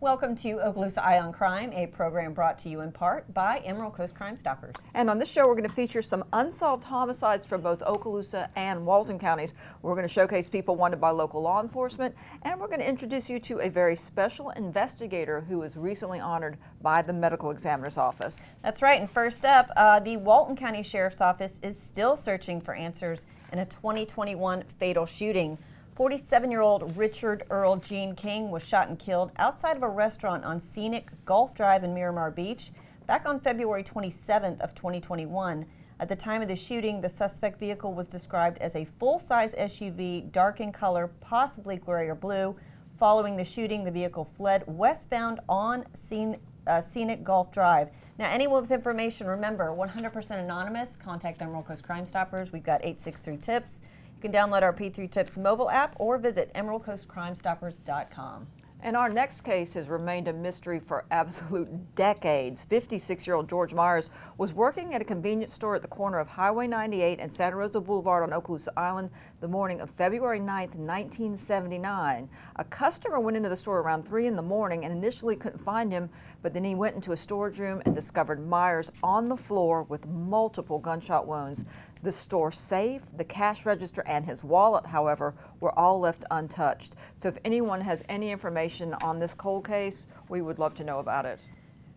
Welcome to Okaloosa Eye on Crime, a program brought to you in part by Emerald Coast Crime Stoppers. And on this show, we're going to feature some unsolved homicides from both Okaloosa and Walton counties. We're going to showcase people wanted by local law enforcement, and we're going to introduce you to a very special investigator who was recently honored by the Medical Examiner's Office. That's right, and first up, the Walton County Sheriff's Office is still searching for answers in a 2021 fatal shooting. 47-year-old Richard Earl Gene King was shot and killed outside of a restaurant on Scenic Gulf Drive in Miramar Beach back on February 27th of 2021. At the time of the shooting, the suspect vehicle was described as a full-size SUV, dark in color, possibly gray or blue. Following the shooting, the vehicle fled westbound on Scenic Gulf Drive. Now, anyone with information, remember, 100% anonymous, contact Emerald Coast Crime Stoppers. We've got 863-TIPS. You can download our P3 Tips mobile app or visit emeraldcoastcrimestoppers.com. And our next case has remained a mystery for absolute decades. 56-year-old George Myers was working at a convenience store at the corner of Highway 98 and Santa Rosa Boulevard on Okaloosa Island the morning of February 9th, 1979. A customer went into the store around 3 in the morning and initially couldn't find him, but then he went into a storage room and discovered Myers on the floor with multiple gunshot wounds. The store safe, the cash register, and his wallet, however, were all left untouched. So if anyone has any information on this cold case, we would love to know about it.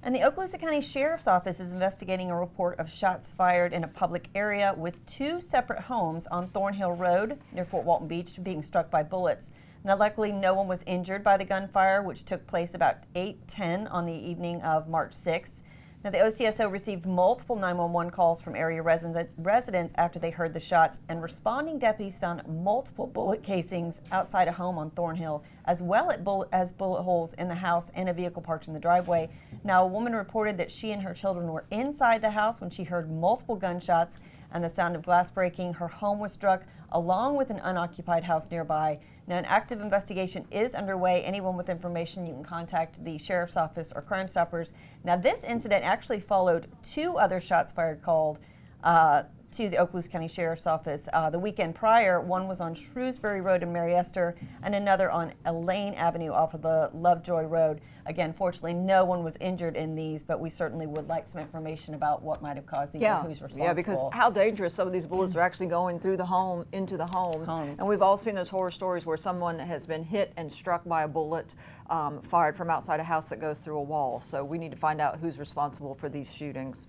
And the Okaloosa County Sheriff's Office is investigating a report of shots fired in a public area with 2 separate homes on Thornhill Road near Fort Walton Beach being struck by bullets. Now, luckily, no one was injured by the gunfire, which took place about 8:10 on the evening of March 6th. Now, the OCSO received multiple 911 calls from area residents after they heard the shots, and responding deputies found multiple bullet casings outside a home on Thornhill, as well as bullet holes in the house and a vehicle parked in the driveway. Now, a woman reported that she and her children were inside the house when she heard multiple gunshots and the sound of glass breaking. Her home was struck, along with an unoccupied house nearby. Now, an active investigation is underway. Anyone with information, you can contact the Sheriff's Office or Crime Stoppers. Now, this incident actually followed 2 other shots fired called to the Okaloosa County Sheriff's Office the weekend prior. One was on Shrewsbury Road in Mariester and another on Elaine Avenue off of the Lovejoy Road. Again, fortunately, no one was injured in these, but we certainly would like some information about what might have caused these and who's responsible. Yeah, because how dangerous some of these bullets are actually going through the home, into the homes. And we've all seen those horror stories where someone has been hit and struck by a bullet fired from outside a house that goes through a wall. So we need to find out who's responsible for these shootings.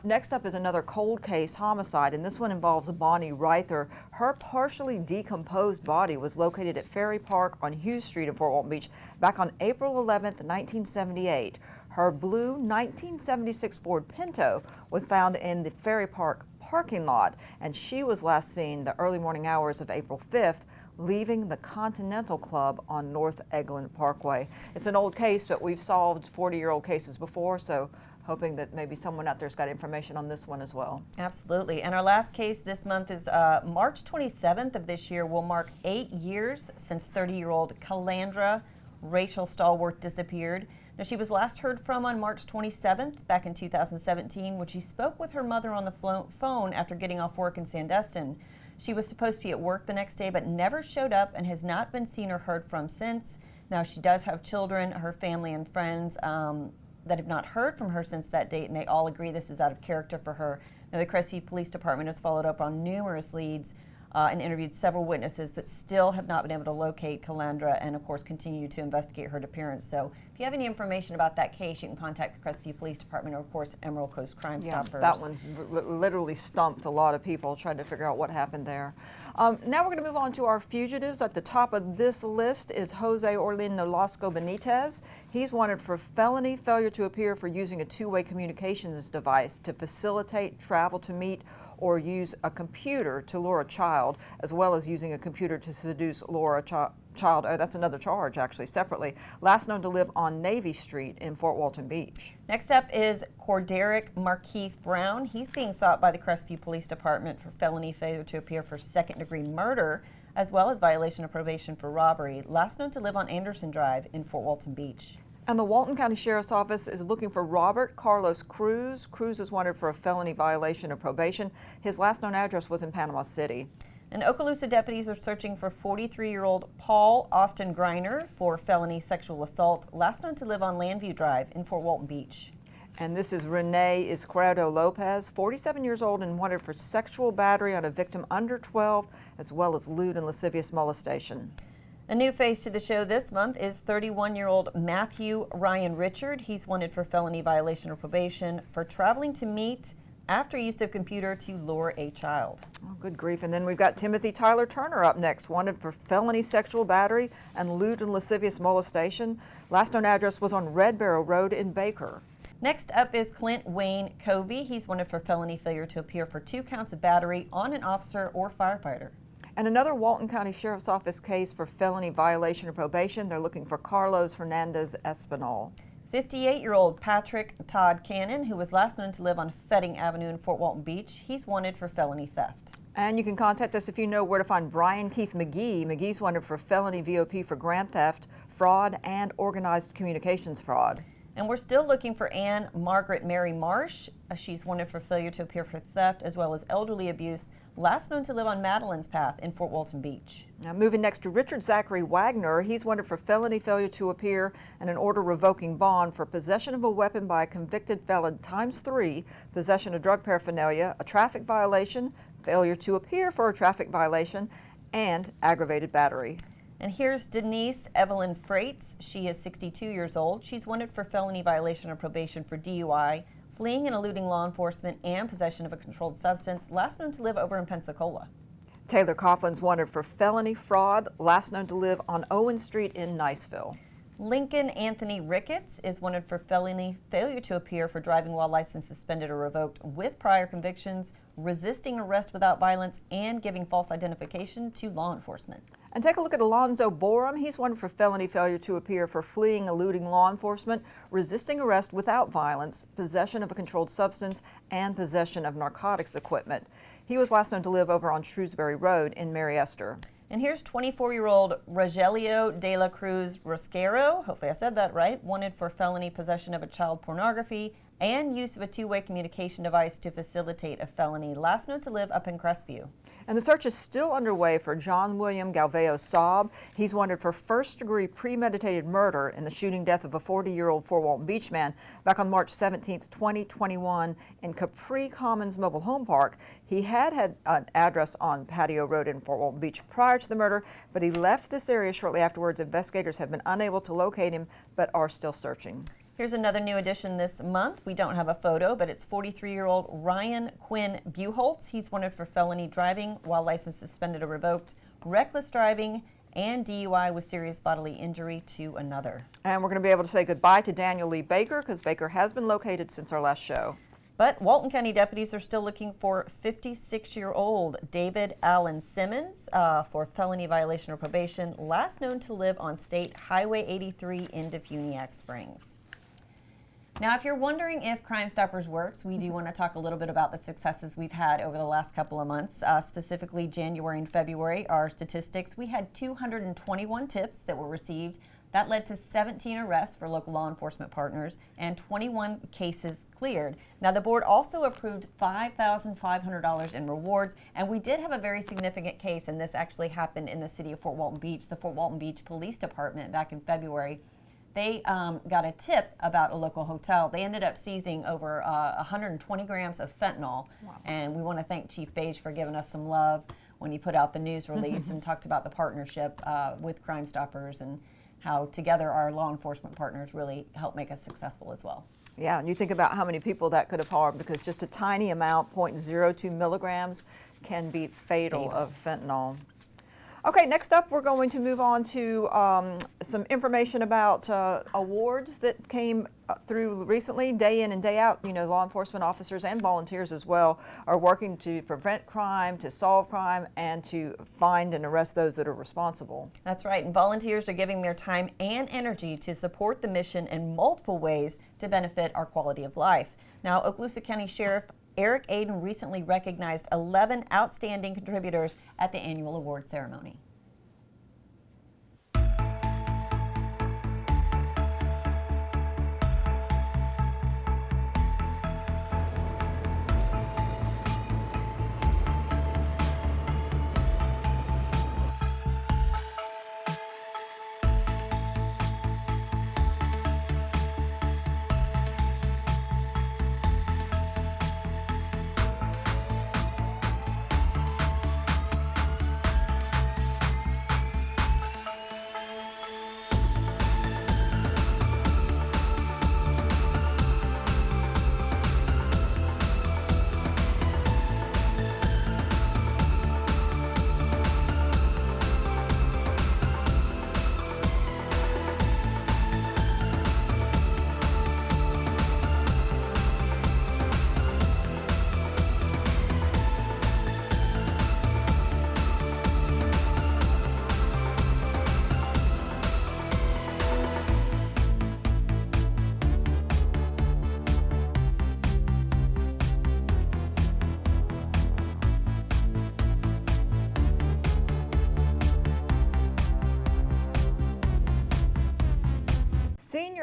Next up is another cold case homicide, and this one involves Bonnie Reither. Her partially decomposed body was located at Ferry Park on Hughes Street in Fort Walton Beach back on April 11th, 1978. Her blue 1976 Ford Pinto was found in the Ferry Park parking lot, and she was last seen the early morning hours of April 5th leaving the Continental Club on North Eglin Parkway. It's an old case, but we've solved 40-year-old cases before, so hoping that maybe someone out there's got information on this one as well. Absolutely. And our last case this month is March 27th of this year will mark 8 years since 30-year-old Calandra Rachel Stallworth disappeared. Now, she was last heard from on March 27th back in 2017 when she spoke with her mother on the phone after getting off work in Sandestin. She was supposed to be at work the next day but never showed up and has not been seen or heard from since. Now, she does have children, her family and friends that have not heard from her since that date, and they all agree this is out of character for her. Now, the Crestview Police Department has followed up on numerous leads and interviewed several witnesses, but still have not been able to locate Calandra and, of course, continue to investigate her disappearance. So if you have any information about that case, you can contact the Crestview Police Department or, of course, Emerald Coast Crime Stoppers. That one's literally stumped a lot of people trying to figure out what happened there. Now we're going to move on to our fugitives. At the top of this list is Jose Orlin Nolasco Benitez. He's wanted for felony failure to appear for using a two-way communications device to facilitate travel to meet or use a computer to lure a child, as well as using a computer to seduce, lure a child. Oh, that's another charge, actually, separately. Last known to live on Navy Street in Fort Walton Beach. Next up is Corderic Markeith Brown. He's being sought by the Crestview Police Department for felony failure to appear for second-degree murder, as well as violation of probation for robbery. Last known to live on Anderson Drive in Fort Walton Beach. And the Walton County Sheriff's Office is looking for Robert Carlos Cruz. Cruz is wanted for a felony violation of probation. His last known address was in Panama City. And Okaloosa deputies are searching for 43-year-old Paul Austin Griner for felony sexual assault, last known to live on Landview Drive in Fort Walton Beach. And this is Renee Izquierdo Lopez, 47 years old and wanted for sexual battery on a victim under 12, as well as lewd and lascivious molestation. A new face to the show this month is 31-year-old Matthew Ryan Richard. He's wanted for felony violation of probation for traveling to meet after use of computer to lure a child. Oh, good grief. And then we've got Timothy Tyler Turner up next, wanted for felony sexual battery and lewd and lascivious molestation. Last known address was on Red Barrow Road in Baker. Next up is Clint Wayne Covey. He's wanted for felony failure to appear for 2 counts of battery on an officer or firefighter. And another Walton County Sheriff's Office case for felony violation of probation. They're looking for Carlos Hernandez Espinal. 58-year-old Patrick Todd Cannon, who was last known to live on Fetting Avenue in Fort Walton Beach, he's wanted for felony theft. And you can contact us if you know where to find Brian Keith McGee. McGee's wanted for felony VOP for grand theft, fraud, and organized communications fraud. And we're still looking for Ann Margaret Mary Marsh. She's wanted for failure to appear for theft as well as elderly abuse, last known to live on Madeline's Path in Fort Walton Beach. Now moving next to Richard Zachary Wagner, he's wanted for felony failure to appear and an order revoking bond for possession of a weapon by a convicted felon ×3, possession of drug paraphernalia, a traffic violation, failure to appear for a traffic violation, and aggravated battery. And here's Denise Evelyn Freites. She is 62 years old. She's wanted for felony violation of probation for DUI, fleeing and eluding law enforcement, and possession of a controlled substance, last known to live over in Pensacola. Taylor Coughlin's wanted for felony fraud, last known to live on Owen Street in Niceville. Lincoln Anthony Ricketts is wanted for felony failure to appear for driving while license suspended or revoked with prior convictions, resisting arrest without violence, and giving false identification to law enforcement. And take a look at Alonzo Borum. He's wanted for felony failure to appear for fleeing, eluding law enforcement, resisting arrest without violence, possession of a controlled substance, and possession of narcotics equipment. He was last known to live over on Shrewsbury Road in Mary Esther. And here's 24-year-old Rogelio de la Cruz Rosquero, hopefully I said that right, wanted for felony possession of a child pornography and use of a 2-way communication device to facilitate a felony, last known to live up in Crestview. And the search is still underway for John William Galveo Saab. He's wanted for first-degree premeditated murder in the shooting death of a 40-year-old Fort Walton Beach man back on March 17, 2021 in Capri Commons Mobile Home Park. He had an address on Patio Road in Fort Walton Beach prior to the murder, but he left this area shortly afterwards. Investigators have been unable to locate him, but are still searching. Here's another new addition this month. We don't have a photo, but it's 43-year-old Ryan Quinn Buholtz. He's wanted for felony driving while license suspended or revoked, reckless driving, and DUI with serious bodily injury to another. And we're going to be able to say goodbye to Daniel Lee Baker because Baker has been located since our last show. But Walton County deputies are still looking for 56-year-old David Allen Simmons for felony violation of probation, last known to live on State Highway 83 in Defuniak Springs. Now, if you're wondering if Crime Stoppers works, we do want to talk a little bit about the successes we've had over the last couple of months, specifically January and February. Our statistics, we had 221 tips that were received. That led to 17 arrests for local law enforcement partners and 21 cases cleared. Now, the board also approved $5,500 in rewards, and we did have a very significant case, and this actually happened in the city of Fort Walton Beach, the Fort Walton Beach Police Department back in February. They got a tip about a local hotel. They ended up seizing over 120 grams of fentanyl. Wow. And we want to thank Chief Beige for giving us some love when he put out the news release and talked about the partnership with Crime Stoppers and how together our law enforcement partners really help make us successful as well. Yeah, and you think about how many people that could have harmed, because just a tiny amount, 0.02 milligrams, can be fatal of fentanyl. Okay, next up we're going to move on to some information about awards that came through recently. Day in and day out, you know, law enforcement officers and volunteers as well are working to prevent crime, to solve crime, and to find and arrest those that are responsible. That's right, and volunteers are giving their time and energy to support the mission in multiple ways to benefit our quality of life. Now, Okaloosa County Sheriff Eric Aiden recently recognized 11 outstanding contributors at the annual award ceremony.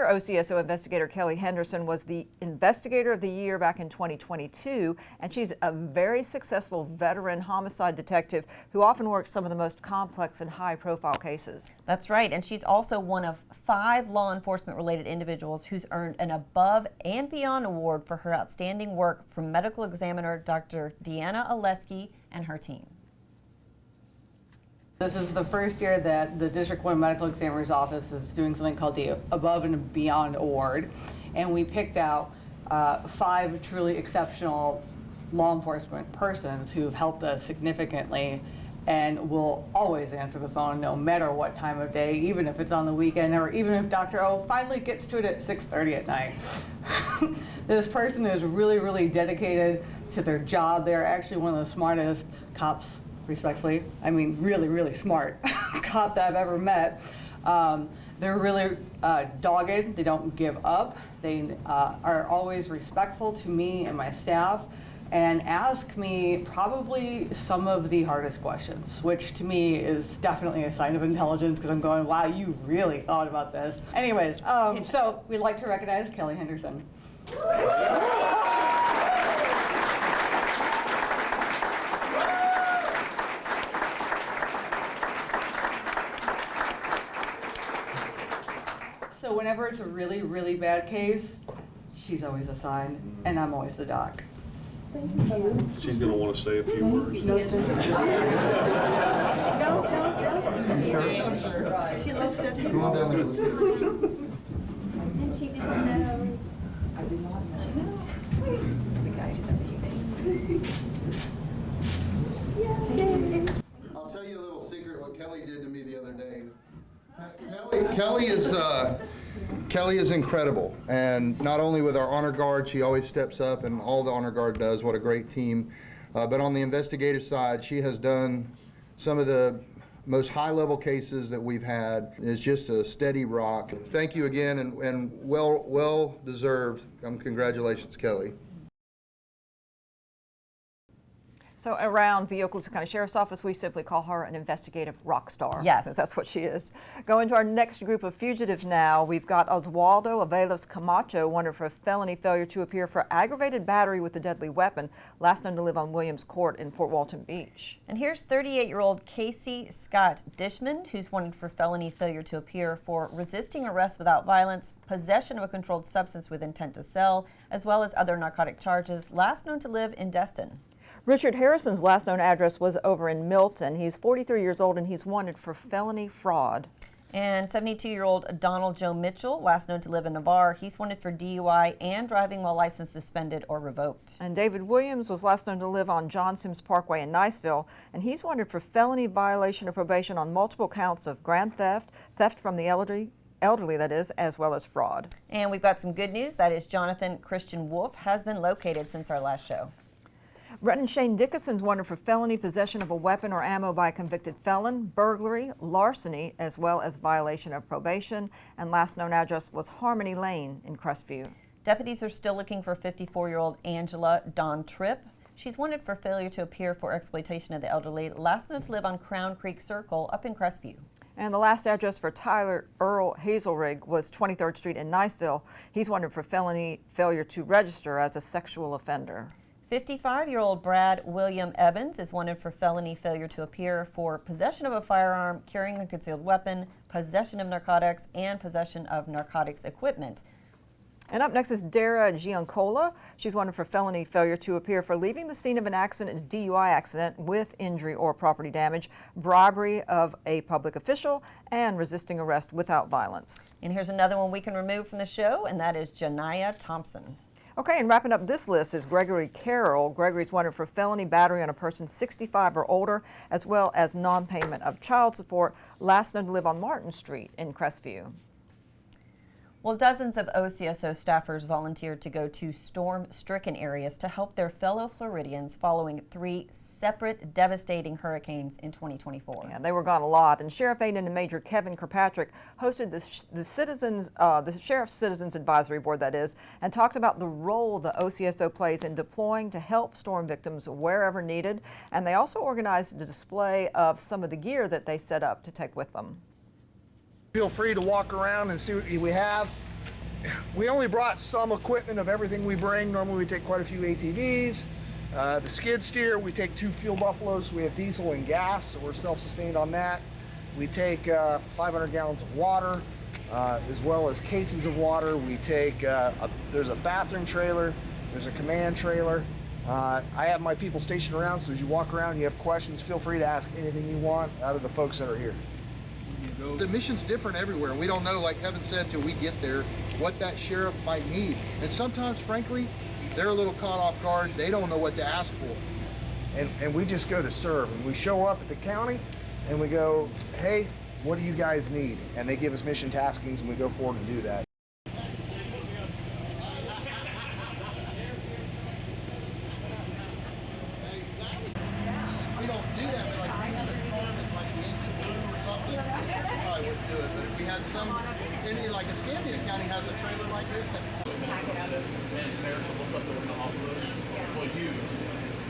Senior OCSO investigator Kelly Henderson was the Investigator of the Year back in 2022, and she's a very successful veteran homicide detective who often works some of the most complex and high-profile cases. That's right, and she's also one of 5 law enforcement-related individuals who's earned an Above and Beyond award for her outstanding work from medical examiner Dr. Deanna Oleski and her team. This is the first year that the District 1 Medical Examiner's Office is doing something called the Above and Beyond Award, and we picked out 5 truly exceptional law enforcement persons who've helped us significantly and will always answer the phone no matter what time of day, even if it's on the weekend or even if Dr. O finally gets to it at 6:30 at night. This person is really, really dedicated to their job. They're actually one of the smartest cops, respectfully, I mean really, really smart cop that I've ever met. They're really dogged. They don't give up. They are always respectful to me and my staff and ask me probably some of the hardest questions, which to me is definitely a sign of intelligence because I'm going, wow, you really thought about this. Anyways, so we'd like to recognize Kelly Henderson. So whenever it's a really, really bad case, she's always assigned, and I'm always the doc. Thank you. She's going to want to say a few words. No, sir. I'm sure. She loves Stephanie. Go on down there. And she didn't know. I did not know. I know. The guy did everything. I'll tell you a little secret what Kelly did to me the other day. Kelly is incredible, and not only with our honor guard, she always steps up, and all the honor guard does. What a great team! But on the investigative side, she has done some of the most high-level cases that we've had. Is just a steady rock. Thank you again, and well deserved. Congratulations, Kelly. So around the Okaloosa County Sheriff's Office, we simply call her an investigative rock star. Yes. Because that's what she is. Going to our next group of fugitives now, we've got Oswaldo Avelos Camacho, wanted for felony failure to appear for aggravated battery with a deadly weapon, last known to live on Williams Court in Fort Walton Beach. And here's 38-year-old Casey Scott Dishman, who's wanted for felony failure to appear for resisting arrest without violence, possession of a controlled substance with intent to sell, as well as other narcotic charges, last known to live in Destin. Richard Harrison's last known address was over in Milton. He's 43 years old and he's wanted for felony fraud. And 72-year-old Donald Joe Mitchell, last known to live in Navarre, he's wanted for DUI and driving while license suspended or revoked. And David Williams was last known to live on John Sims Parkway in Niceville, and he's wanted for felony violation of probation on multiple counts of grand theft, theft from the elderly that is, as well as fraud. And we've got some good news. That is Jonathan Christian Wolf has been located since our last show. Brenton Shane Dickinson's wanted for felony possession of a weapon or ammo by a convicted felon, burglary, larceny, as well as violation of probation, and last known address was Harmony Lane in Crestview. Deputies are still looking for 54-year-old Angela Dawn Tripp. She's wanted for failure to appear for exploitation of the elderly, last known to live on Crown Creek Circle up in Crestview. And the last address for Tyler Earl Hazelrig was 23rd Street in Niceville. He's wanted for felony failure to register as a sexual offender. 55-year-old Brad William Evans is wanted for felony failure to appear for possession of a firearm, carrying a concealed weapon, possession of narcotics, and possession of narcotics equipment. And up next is Dara Giancola. She's wanted for felony failure to appear for leaving the scene of an accident, a DUI accident, with injury or property damage, bribery of a public official, and resisting arrest without violence. And here's another one we can remove from the show, and that is Janiyah Thompson. Okay, and wrapping up this list is Gregory Carroll. Gregory's wanted for felony battery on a person 65 or older, as well as non-payment of child support, last known to live on Martin Street in Crestview. Well, dozens of OCSO staffers volunteered to go to storm-stricken areas to help their fellow Floridians following 3 separate devastating hurricanes in 2024. Yeah, they were gone a lot, and Sheriff Aiden and Major Kevin Kirkpatrick hosted the Sheriff's Citizens Advisory Board, that is, and talked about the role the OCSO plays in deploying to help storm victims wherever needed, and they also organized a display of some of the gear that they set up to take with them. Feel free to walk around and see what we have. we only brought some equipment of everything we bring. Normally we take quite a few ATVs. The skid steer, we take 2 fuel buffaloes. We have diesel and gas, so we're self-sustained on that. We take 500 gallons of water, as well as cases of water. We take, there's a bathroom trailer, there's a command trailer. I have my people stationed around, so as you walk around, you have questions, feel free to ask anything you want out of the folks that are here. The mission's different everywhere. We don't know, like Kevin said, till we get there, what that sheriff might need. And sometimes, frankly, they're a little caught off guard. They don't know what to ask for. And we just go to serve. And we show up at the county and we go, hey, what do you guys need? And they give us mission taskings and we go forward and do that. We don't do that, but like we had a department like the engine room or something, we probably wouldn't do it. But if we had some, like Escambia County has a trailer like this. And perishable stuff that we're going to offload, we'll use.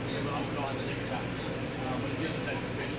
We don't have to take it back. But it gives us that information.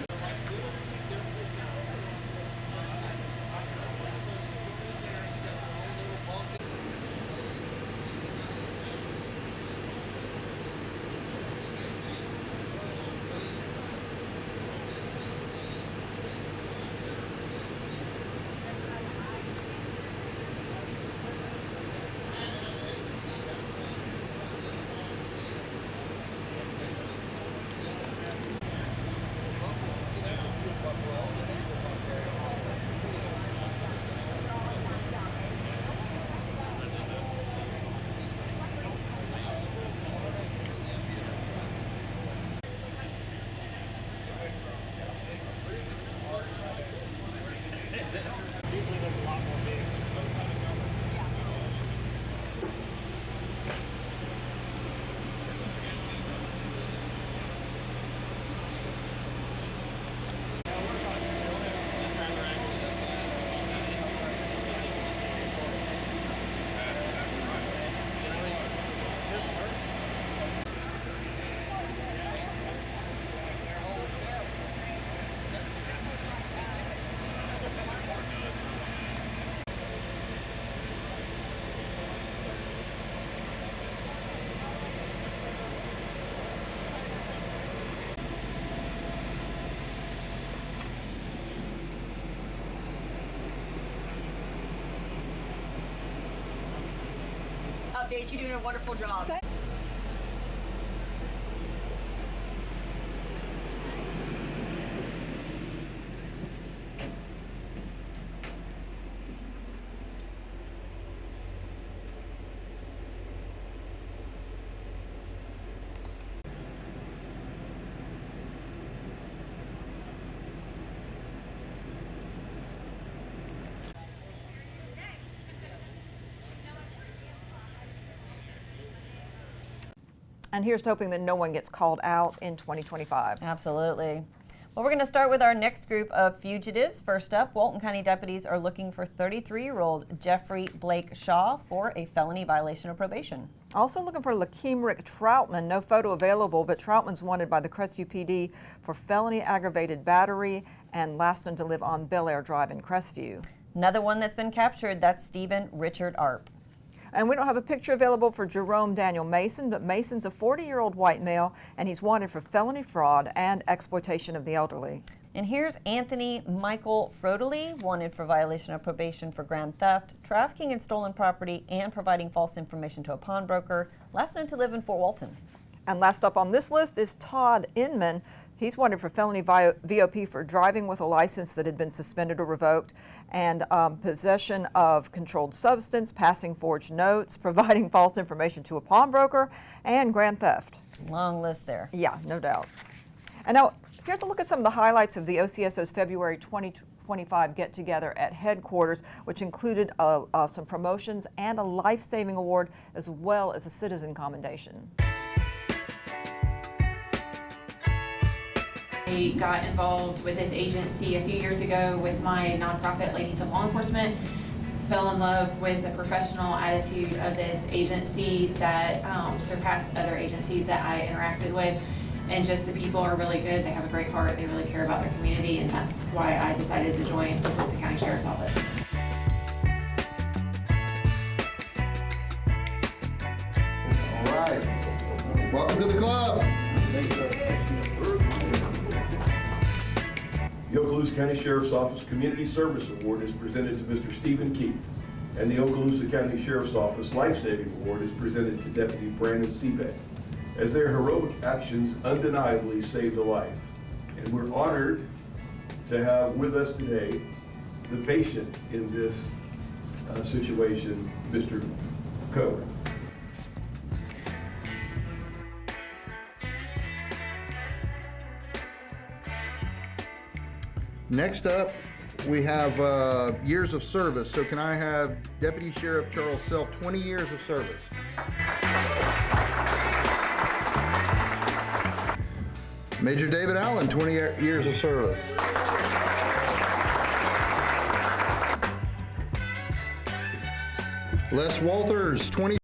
Updates, you're doing a wonderful job. And here's to hoping that no one gets called out in 2025. Absolutely. Well, we're going to start with our next group of fugitives. First up, Walton County deputies are looking for 33-year-old Jeffrey Blake Shaw for a felony violation of probation. Also looking for Lakeem Rick Troutman. No photo available, but Troutman's wanted by the Crestview PD for felony aggravated battery and last known to live on Bel Air Drive in Crestview. Another one that's been captured, that's Stephen Richard Arp. And we don't have a picture available for Jerome Daniel Mason, but Mason's a 40-year-old white male, and he's wanted for felony fraud and exploitation of the elderly. And here's Anthony Michael Frodely, wanted for violation of probation for grand theft, trafficking in stolen property, and providing false information to a pawnbroker, last known to live in Fort Walton. And last up on this list is Todd Inman. He's wanted for felony VOP for driving with a license that had been suspended or revoked, and possession of controlled substance, passing forged notes, providing false information to a pawnbroker, and grand theft. Long list there. Yeah, no doubt. And now, here's a look at some of the highlights of the OCSO's February 2025 get-together at headquarters, which included some promotions and a life-saving award, as well as a citizen commendation. I got involved with this agency a few years ago with my nonprofit Ladies of Law Enforcement. Fell in love with the professional attitude of this agency that surpassed other agencies that I interacted with. And just the people are really good. They have a great heart. They really care about their community, and that's why I decided to join the Okaloosa County Sheriff's Office. to the club. The Okaloosa County Sheriff's Office Community Service Award is presented to Mr. Stephen Keith, and the Okaloosa County Sheriff's Office Life Saving Award is presented to Deputy Brandon Seebeck, as their heroic actions undeniably saved a life. And we're honored to have with us today the patient in this situation, Mr. Cohen. Next up, we have years of service. So can I have Deputy Sheriff Charles Self, 20 years of service. Major David Allen, 20 years of service. Les Walters, 20